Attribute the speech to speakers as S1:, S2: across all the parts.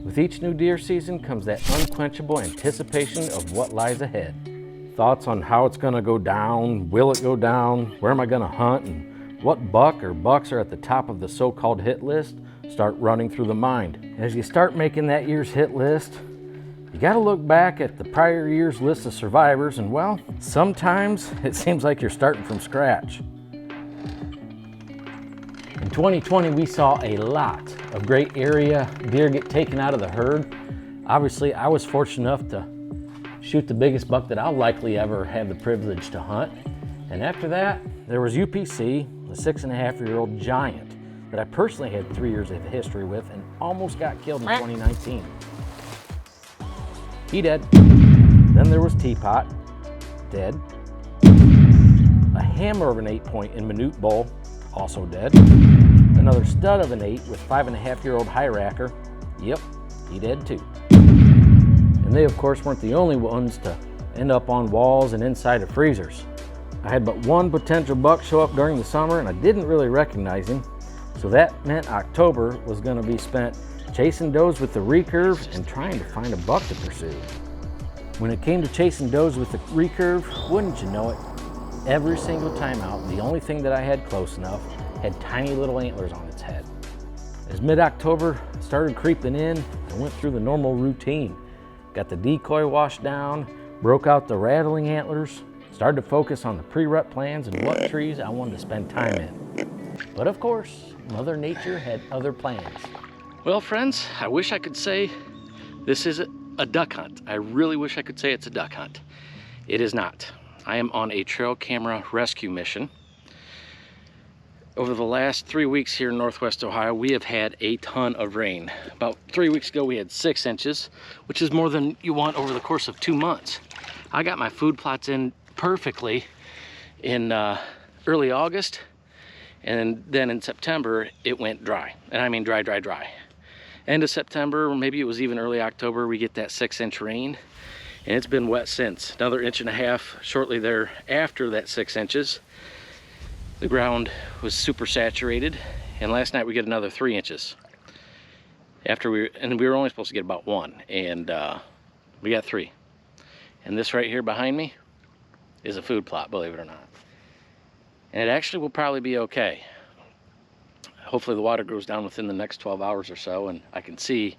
S1: With each new deer season comes that unquenchable anticipation of what lies ahead. Thoughts on how it's gonna go down, will it go down, where am I gonna hunt, and what buck or bucks are at the top of the so-called hit list start running through the mind. As you start making that year's hit list, you gotta look back at the prior year's list of survivors, and well, sometimes it seems like you're starting from scratch. In 2020, we saw a lot of great area deer get taken out of the herd. Obviously, I was fortunate enough to shoot the biggest buck that I'll likely ever have the privilege to hunt. And after that, there was UPC, a 6.5-year-old giant that I personally had 3 years of history with and almost got killed in 2019. He dead. Then there was Teapot, dead. A hammer of an 8-point in Minute Bull, also dead. Another stud of an 8 with 5.5-year-old high racker, yep, he dead too. And they of course weren't the only ones to end up on walls and inside of freezers. I had but one potential buck show up during the summer and I didn't really recognize him. So that meant October was gonna be spent chasing does with the recurve and trying to find a buck to pursue. When it came to chasing does with the recurve, wouldn't you know it, every single time out, the only thing that I had close enough had tiny little antlers on its head. As mid-October started creeping in, I went through the normal routine. Got the decoy washed down, broke out the rattling antlers, started to focus on the pre-rut plans and what trees I wanted to spend time in. But of course, Mother Nature had other plans. Well, friends, I wish I could say this is a duck hunt. I really wish I could say it's a duck hunt. It is not. I am on a trail camera rescue mission. Over the last 3 weeks here in Northwest Ohio, we have had a ton of rain. About 3 weeks ago, we had 6 inches, which is more than you want over the course of 2 months. I got my food plots in perfectly in early August, and then in September, it went dry. And I mean dry, dry, dry. End of September, maybe it was even early October, we get that 6-inch rain, and it's been wet since. Another 1.5 inches shortly thereafter that 6 inches. The ground was super saturated, and last night we get another 3 inches. We were only supposed to get about 1, and we got 3. And this right here behind me is a food plot, believe it or not. And it actually will probably be okay. Hopefully the water goes down within the next 12 hours or so, and I can see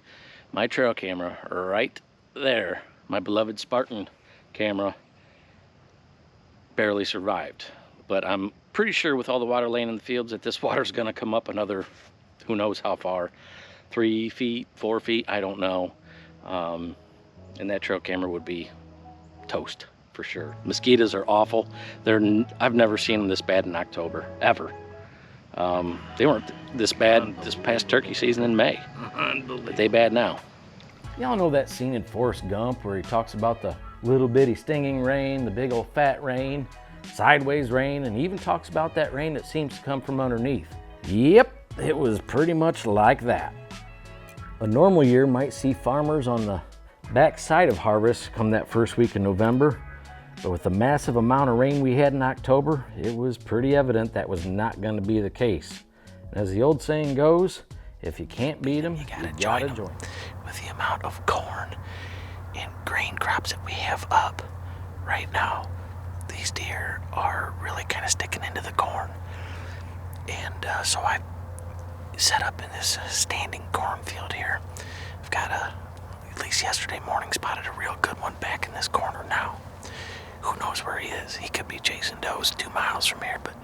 S1: my trail camera right there. My beloved Spartan camera barely survived. But I'm pretty sure with all the water laying in the fields that this water's gonna come up another, who knows how far, 3 feet, 4 feet, I don't know. And that trail camera would be toast for sure. Mosquitoes are awful. I've never seen them this bad in October, ever. They weren't this bad this past turkey season in May, but they bad now. Y'all know that scene in Forrest Gump where he talks about the little bitty stinging rain, the big old fat rain, sideways rain, and he even talks about that rain that seems to come from underneath. Yep, it was pretty much like that. A normal year might see farmers on the back side of harvest come that first week in November, but with the massive amount of rain we had in October, it was pretty evident that was not going to be the case. And as the old saying goes, if you can't beat them, you gotta join them.
S2: With the amount of corn and grain crops that we have up right now, these deer are really kind of sticking into the corn. And so I set up in this standing cornfield here. I've got at least yesterday morning, spotted a real good one back in this corner now. Who knows where he is? He could be chasing does 2 miles from here, but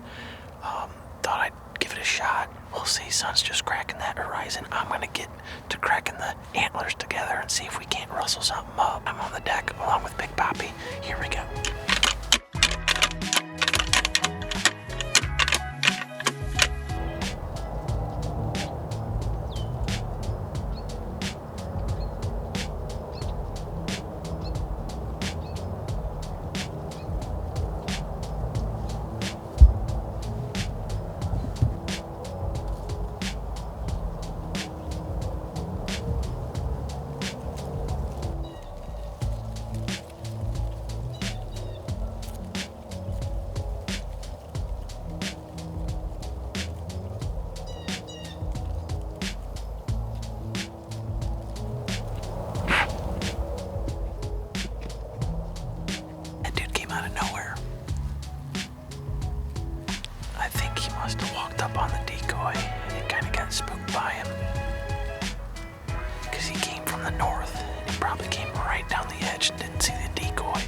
S2: thought I'd give it a shot. We'll see. Sun's just cracking that horizon. I'm gonna get to cracking the antlers together and see if we can't rustle something up. I'm on the deck along with Big Poppy. Here we go. watched and didn't see the decoy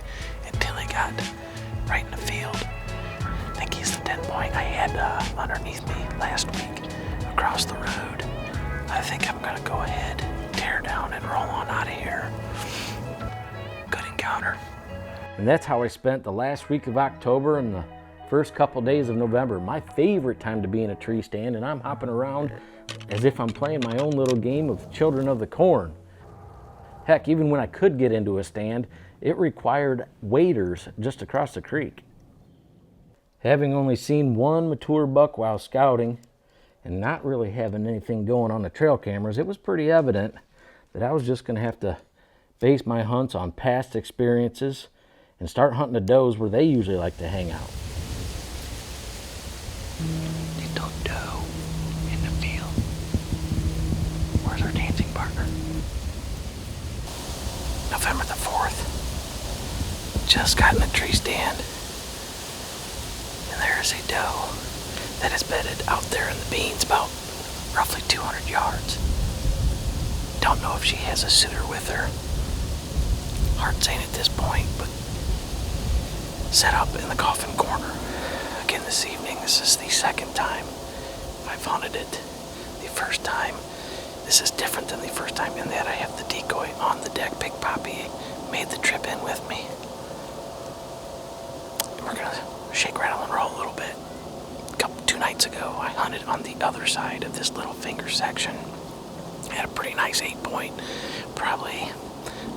S2: until he got right in the field. I think he's the 10 point I had underneath me last week across the road. I think I'm gonna go ahead, tear down, and roll on out of here. Good encounter.
S1: And that's how I spent the last week of October and the first couple days of November. My favorite time to be in a tree stand, and I'm hopping around as if I'm playing my own little game of Children of the Corn. Heck, even when I could get into a stand, it required waders just across the creek. Having only seen one mature buck while scouting, and not really having anything going on the trail cameras, it was pretty evident that I was just going to have to base my hunts on past experiences and start hunting the does where they usually like to hang out.
S2: Little doe in the field. Where's our dancing partner? November the 4th. Just got in a tree stand. And there is a doe that is bedded out there in the beans about roughly 200 yards. Don't know if she has a suitor with her. Hard saying at this point, but set up in the coffin corner. Again this evening, this is the second time I've hunted it. The first time, this is different than the first time in that I have the decoy on the deck. Big Poppy made the trip in with me. We're gonna shake, rattle, and roll a little bit. 2 nights ago, I hunted on the other side of this little finger section. Had a pretty nice 8 point, probably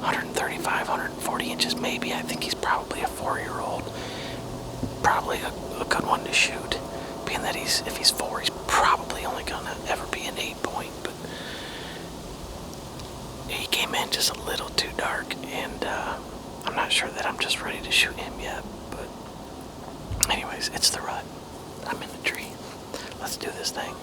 S2: 135, 140 inches maybe. I think he's probably a 4-year-old. Probably a good one to shoot. Being that if he's 4, he's probably only gonna ever be an 8 point. But he came in just a little too dark, and I'm not sure that I'm just ready to shoot him yet. But anyways, it's the rut. I'm in the tree. Let's do this thing.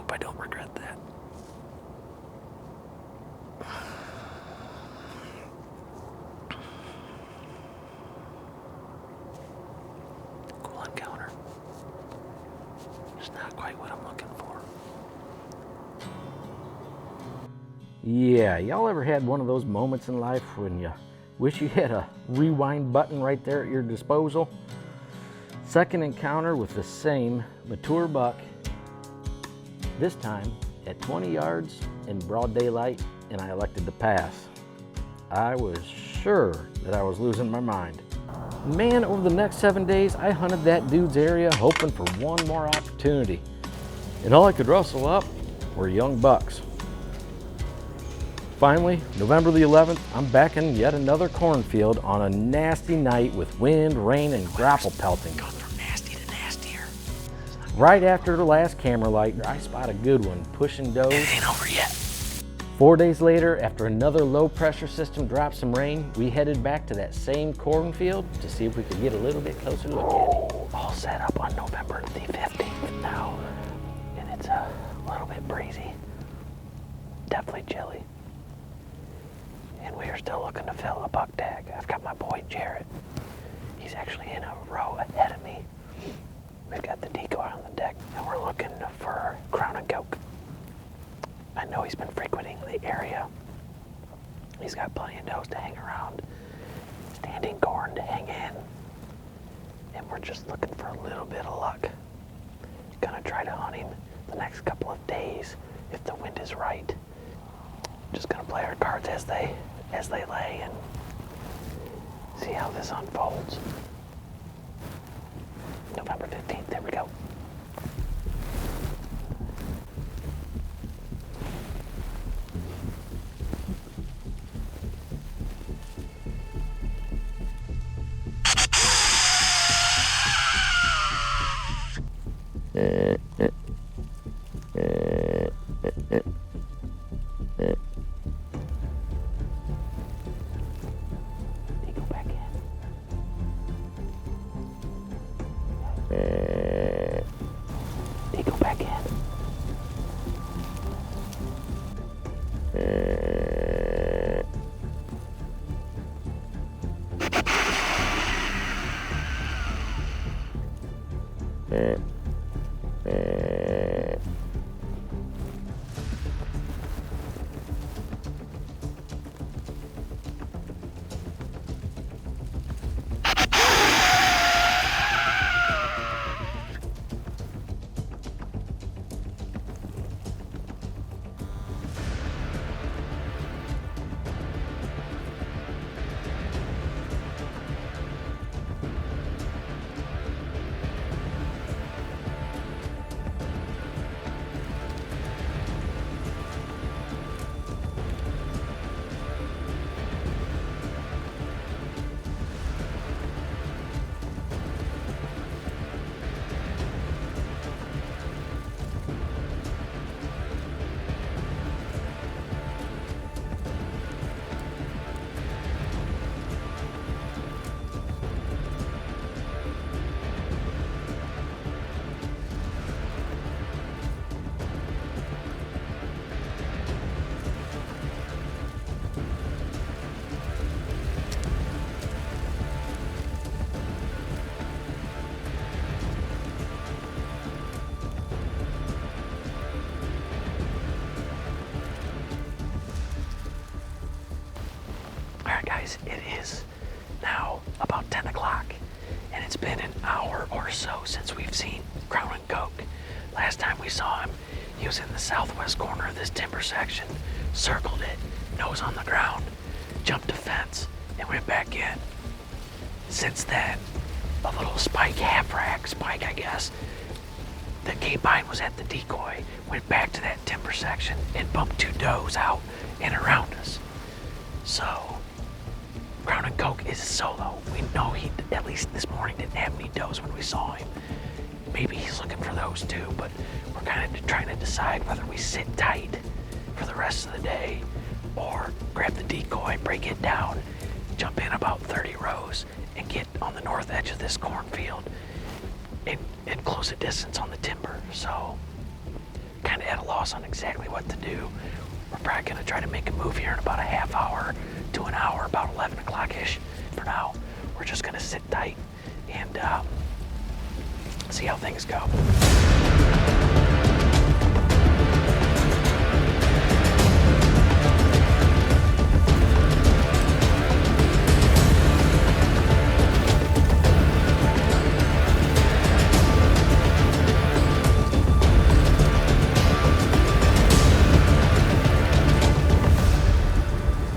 S2: hope I don't regret that. Cool encounter. Just not quite what I'm looking for.
S1: Yeah, y'all ever had one of those moments in life when you wish you had a rewind button right there at your disposal? Second encounter with the same mature buck, this time at 20 yards in broad daylight, and I elected to pass. I was sure that I was losing my mind. Man, over the next 7 days, I hunted that dude's area hoping for one more opportunity. And all I could rustle up were young bucks. Finally, November the 11th, I'm back in yet another cornfield on a nasty night with wind, rain, and grapple pelting.
S2: Going from nasty to nastier.
S1: Right after the last camera light, I spot a good one pushing does.
S2: It ain't over yet.
S1: 4 days later, after another low pressure system dropped some rain, we headed back to that same cornfield to see if we could get a little bit closer look at him.
S2: All set up on November the 15th now, and it's a little bit breezy, definitely chilly, and we are still looking to fill a buck tag. I've got my boy Jarrett. He's actually in a row ahead of me. We've got the decoy on the deck, and we're looking for crown and goke. I know he's been frequenting the area. He's got plenty of does to hang around, standing corn to hang in, and we're just looking for a little bit of luck. Gonna try to hunt him the next couple of days if the wind is right. Just gonna play our cards as they lay and see how this unfolds. November 15th, there we go. Go back in. Go back in. Guys, it is now about 10 o'clock, and it's been an hour or so since we've seen crown and goke. Last time we saw him, he was in the southwest corner of this timber section, circled it, nose on the ground, jumped a fence, and went back in. Since then, a little spike, I guess, that came by and was at the decoy, went back to that timber section and bumped two does out and around us. So, crown and goke is solo. We know he, at least this morning, didn't have any does when we saw him. Maybe he's looking for those too, but we're kind of trying to decide whether we sit tight for the rest of the day or grab the decoy, break it down, jump in about 30 rows and get on the north edge of this cornfield and close a distance on the timber. So kind of at a loss on exactly what to do. We're probably going to try to make a move here in about a half hour to an hour, about 11 o'clock-ish. For now, we're just going to sit tight and see how things go.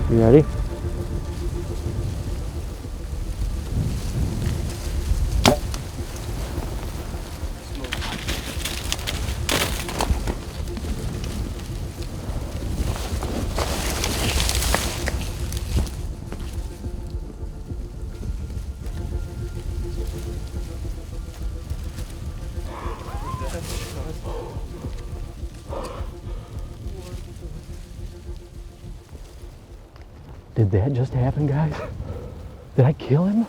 S1: You ready? Did that just happen, guys? Did I kill him?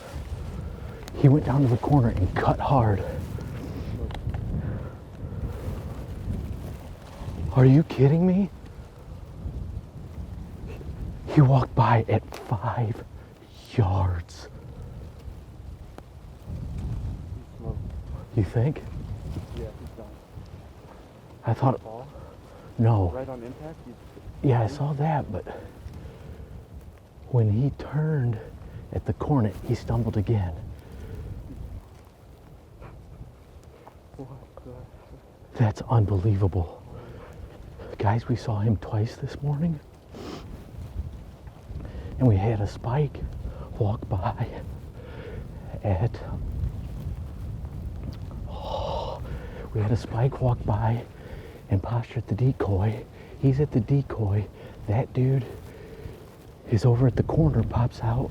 S1: He went down to the corner and cut hard. Are you kidding me? He walked by at 5 yards. You think?
S3: Yeah, he's done.
S1: I thought,
S3: Ball,
S1: no.
S3: right on impact.
S1: Yeah, I saw that, but when he turned at the corner, he stumbled again. That's unbelievable. Guys, we saw him twice this morning, and we had a spike walk by at, we had a spike walk by and posture at the decoy. He's at the decoy. That dude is over at the corner, pops out,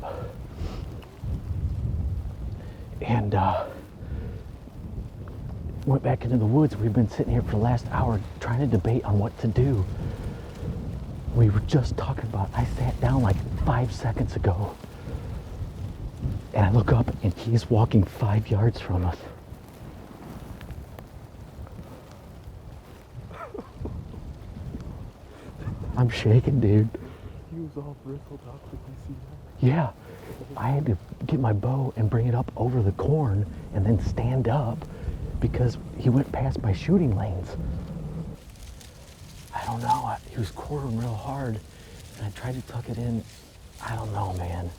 S1: and went back into the woods. We've been sitting here for the last hour trying to debate on what to do. We were just talking about, I sat down like 5 seconds ago, and I look up and he's walking 5 yards from us. I'm shaking, dude.
S3: He was all bristled up. Did you see that?
S1: Yeah, I had to get my bow and bring it up over the corn and then stand up because he went past my shooting lanes. I don't know, he was quartering real hard and I tried to tuck it in. I don't know, man.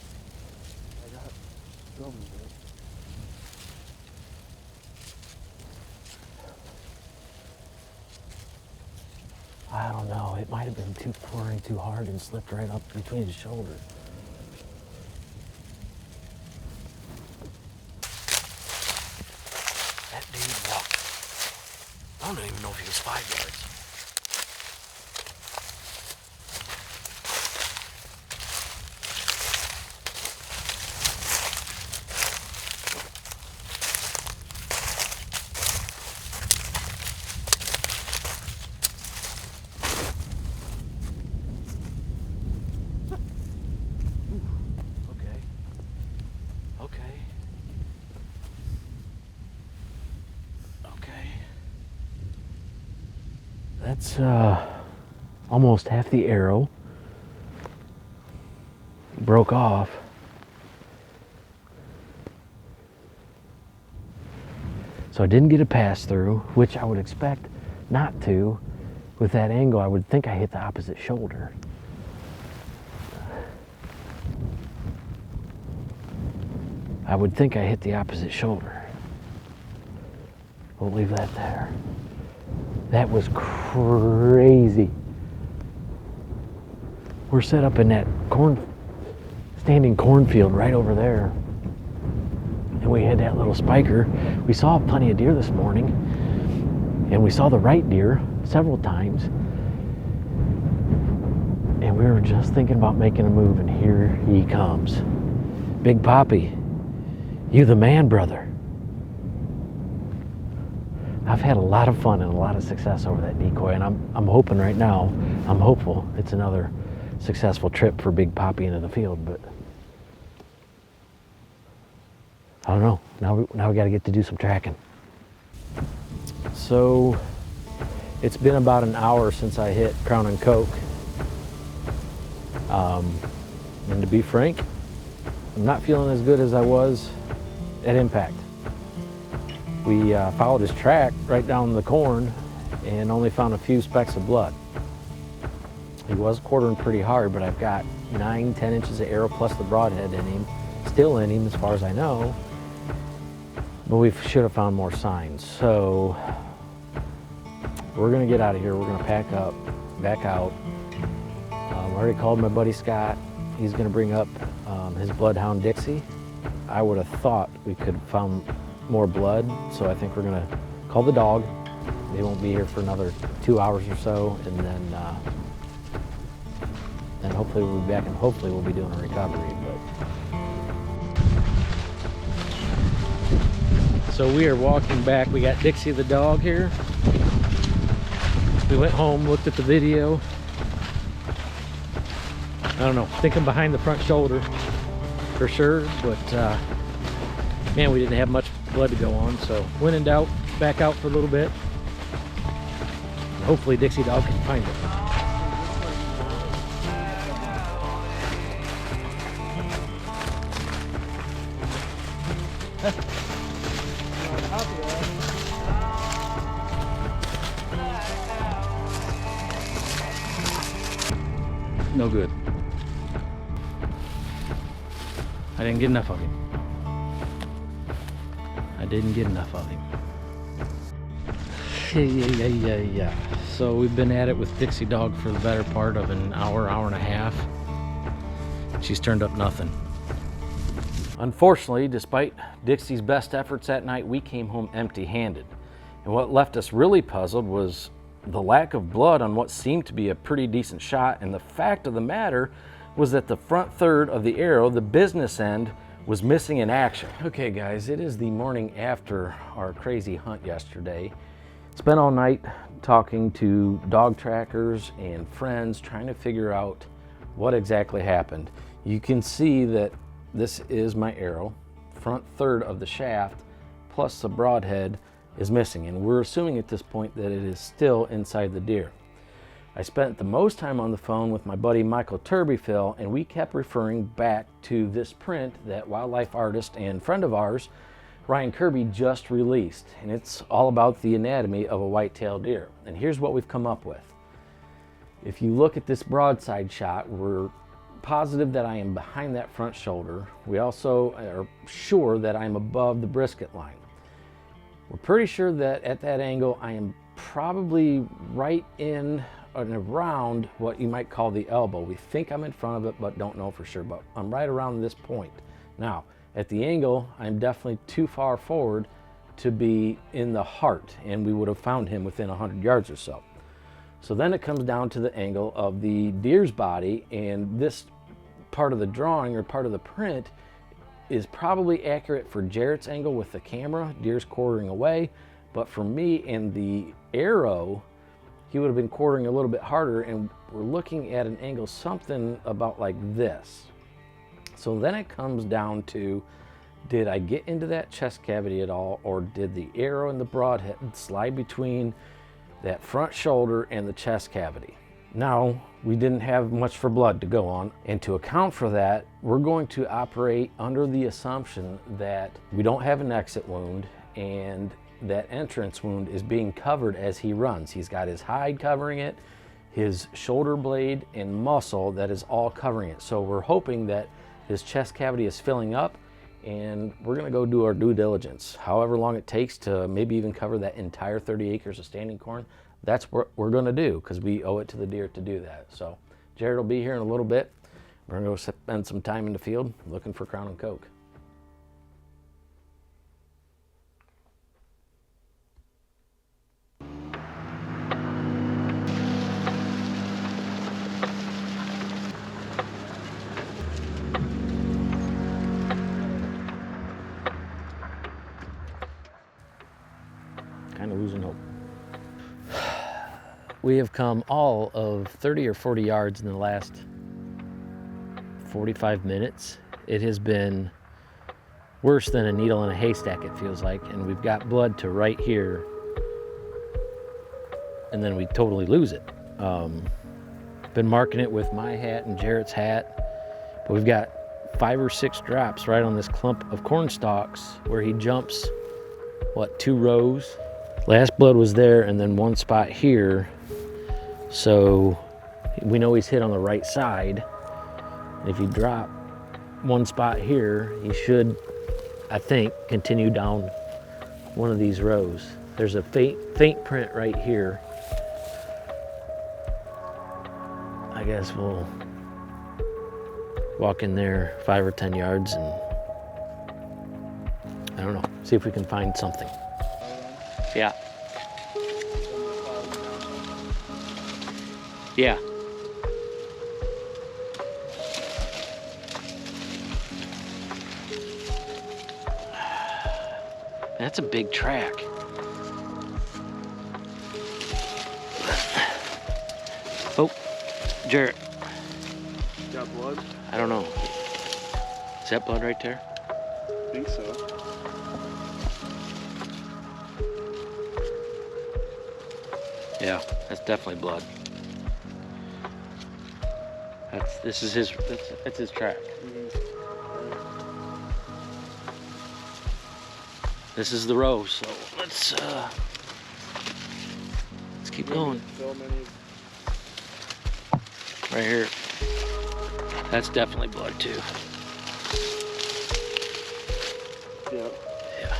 S3: I got some of it.
S1: I don't know, it might have been quartering too hard and slipped right up between his shoulders.
S2: That dude walked. I don't even know if he was 5 yards.
S1: That's almost half the arrow. Broke off. So I didn't get a pass through, which I would expect not to. With that angle, I would think I hit the opposite shoulder. I would think I hit the opposite shoulder. We'll leave that there. That was crazy. We're set up in that standing cornfield right over there. And we had that little spiker. We saw plenty of deer this morning. And we saw the right deer several times. And we were just thinking about making a move, and here he comes. Big Poppy, you the man, brother. I've had a lot of fun and a lot of success over that decoy, and I'm hoping right now, I'm hopeful it's another successful trip for Big Poppy into the field, but I don't know. Now we got to get to do some tracking. So It's been about an hour since I hit Crown and Coke. And to be frank, I'm not feeling as good as I was at impact. We followed his track right down the corn and only found a few specks of blood. He was quartering pretty hard, but I've got 9-10 inches of arrow plus the broadhead in him, still in him as far as I know, but we should have found more signs. So we're gonna get out of here. We're gonna pack up, back out. I already called my buddy Scott. He's gonna bring up his bloodhound Dixie. I would have thought we could have found more blood, so I think we're gonna call the dog. They won't be here for another 2 hours or so, and then hopefully we'll be back, and hopefully we'll be doing a recovery. So we are walking back. We got Dixie the dog here. We went home, looked at the video. I don't know, thinking behind the front shoulder for sure, but man, we didn't have much blood to go on, so when in doubt, back out for a little bit. Hopefully Dixie dog can find it. No good. I didn't get enough of him. I didn't get enough of him. Yeah. So we've been at it with Dixie dog for the better part of an hour, hour and a half. She's turned up nothing. Unfortunately, despite Dixie's best efforts that night, we came home empty-handed. And what left us really puzzled was the lack of blood on what seemed to be a pretty decent shot, and the fact of the matter was that the front third of the arrow, the business end, was missing in action. Okay guys, it is the morning after our crazy hunt yesterday. Spent all night talking to dog trackers and friends, trying to figure out what exactly happened. You can see that this is my arrow. Front third of the shaft plus the broadhead is missing, and we're assuming at this point that it is still inside the deer. I spent the most time on the phone with my buddy Michael Turbyfill, and we kept referring back to this print that wildlife artist and friend of ours, Ryan Kirby, just released. And it's all about the anatomy of a white-tailed deer. And here's what we've come up with. If you look at this broadside shot, we're positive that I am behind that front shoulder. We also are sure that I'm above the brisket line. We're pretty sure that at that angle, I am probably right in and around what you might call the elbow. We think I'm in front of it, but don't know for sure, but I'm right around this point. Now, at the angle, I'm definitely too far forward to be in the heart, and we would have found him within 100 yards or so. So then it comes down to the angle of the deer's body, and this part of the drawing or part of the print is probably accurate for Jarrett's angle with the camera, deer's quartering away, but for me and the arrow, he would have been quartering a little bit harder, and we're looking at an angle something about like this. So then it comes down to, did I get into that chest cavity at all, or did the arrow and the broadhead slide between that front shoulder and the chest cavity? Now, we didn't have much for blood to go on, and to account for that, we're going to operate under the assumption that we don't have an exit wound, and that entrance wound is being covered as he runs. He's got his hide covering it, his shoulder blade and muscle that is all covering it. So we're hoping that his chest cavity is filling up, and we're gonna go do our due diligence. However long it takes to maybe even cover that entire 30 acres of standing corn, that's what we're gonna do, because we owe it to the deer to do that. So Jarrett will be here in a little bit. We're gonna go spend some time in the field looking for Crown and Coke. Kind of losing hope. We have come all of 30 or 40 yards in the last 45 minutes. It has been worse than a needle in a haystack, it feels like, and we've got blood to right here. and then we totally lose it. Been marking it with my hat and Jarrett's hat, but we've got 5 or 6 drops right on this clump of corn stalks where he jumps, what, 2 rows? Last blood was there and then 1 spot here. So we know he's hit on the right side. If you drop 1 spot here, he should, I think, continue down one of these rows. There's a faint print right here. I guess we'll walk in there 5 or 10 yards and I don't know, see if we can find something. Yeah. Yeah. That's a big track. Oh, Jarrett.
S3: Got blood?
S1: I don't know. Is that blood right there?
S3: I think so.
S1: Yeah, that's definitely blood. That's his track. This is the row, so let's keep going.
S3: So many.
S1: Right here. That's definitely blood too.
S3: Yeah.
S1: Yeah.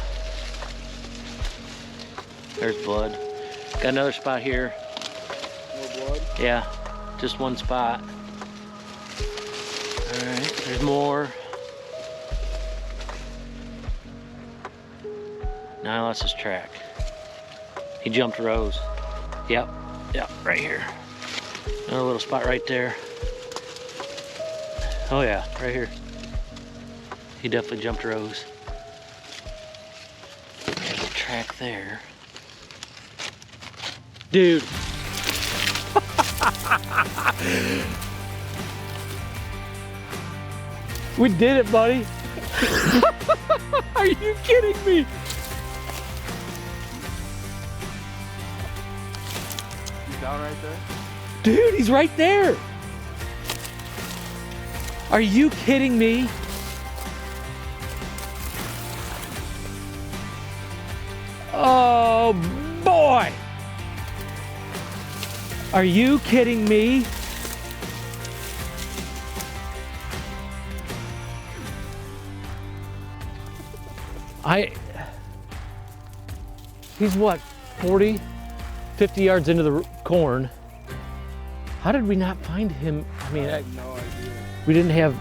S1: There's blood. Got another spot here.
S3: More blood?
S1: Yeah, just 1 spot. All right, there's more. Now I lost his track. He jumped rows. Yep, right here. Another little spot right there. Oh yeah, right here. He definitely jumped rows. There's a track there. Dude. We did it, buddy. Are you kidding me?
S3: He's down right there?
S1: Dude, he's right there. Are you kidding me? Oh boy. Are you kidding me? He's what, 40, 50 yards into the corn. How did we not find him? I mean,
S3: I have no idea.
S1: we didn't have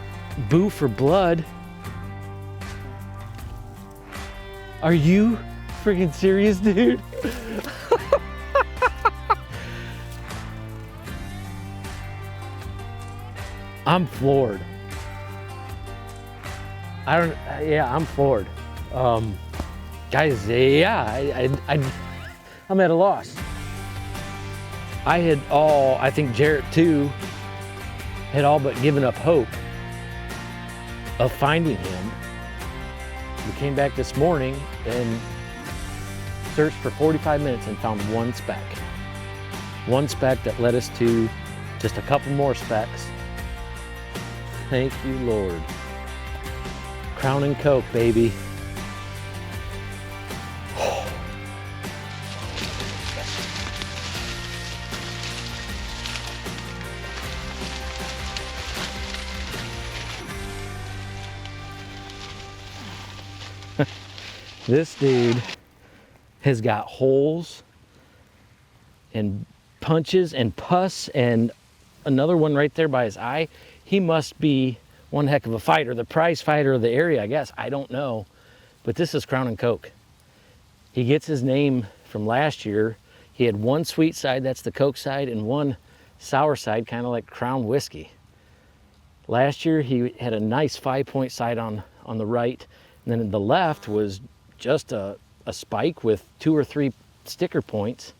S1: boo for blood. Are you freaking serious, dude? I'm floored. I'm floored. Guys, yeah, I'm at a loss. I think Jarrett too, had all but given up hope of finding him. We came back this morning and searched for 45 minutes and found 1 speck. 1 speck that led us to just a couple more specks. Thank you, Lord. Crown and Coke, baby. This dude has got holes and punches and pus and another one right there by his eye. He must be one heck of a fighter, the prize fighter of the area, I guess. I don't know, but this is Crown and Coke. He gets his name from last year. He had 1 sweet side, that's the Coke side, and 1 sour side, kind of like Crown whiskey. Last year, he had a nice 5-point side on the right, and then the left was just a spike with 2 or 3 sticker points.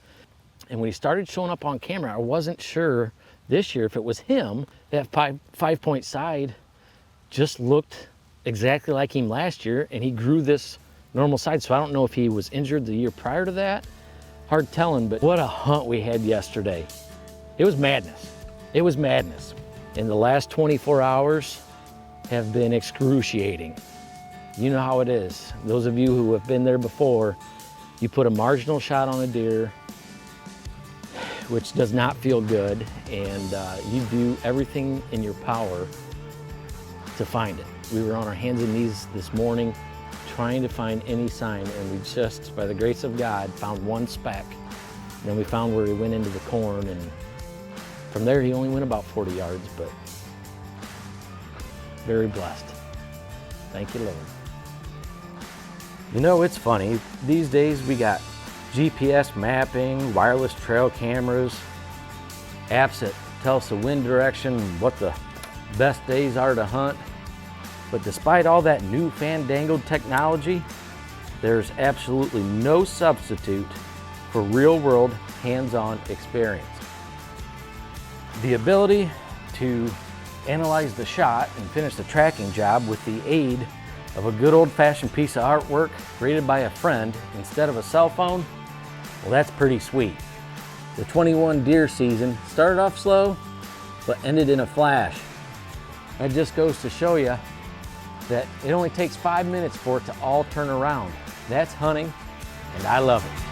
S1: And when he started showing up on camera, I wasn't sure this year if it was him. That 5-point side just looked exactly like him last year, and he grew this normal side. So I don't know if he was injured the year prior to that. hard telling, but what a hunt we had yesterday. It was madness. It was madness. And the last 24 hours have been excruciating. You know how it is. Those of you who have been there before, you put a marginal shot on a deer, which does not feel good, and you do everything in your power to find it. We were on our hands and knees this morning trying to find any sign, and we just, by the grace of God, found one speck. And then we found where he went into the corn, and from there he only went about 40 yards, but very blessed. Thank you, Lord. You know, it's funny. These days we got GPS mapping, wireless trail cameras, apps that tell us the wind direction, what the best days are to hunt. But despite all that new fandangled technology, there's absolutely no substitute for real-world hands-on experience. The ability to analyze the shot and finish the tracking job with the aid of a good old-fashioned piece of artwork created by a friend instead of a cell phone, well, that's pretty sweet. The 21 deer season started off slow, but ended in a flash. That just goes to show you that it only takes 5 minutes for it to all turn around. That's hunting, and I love it.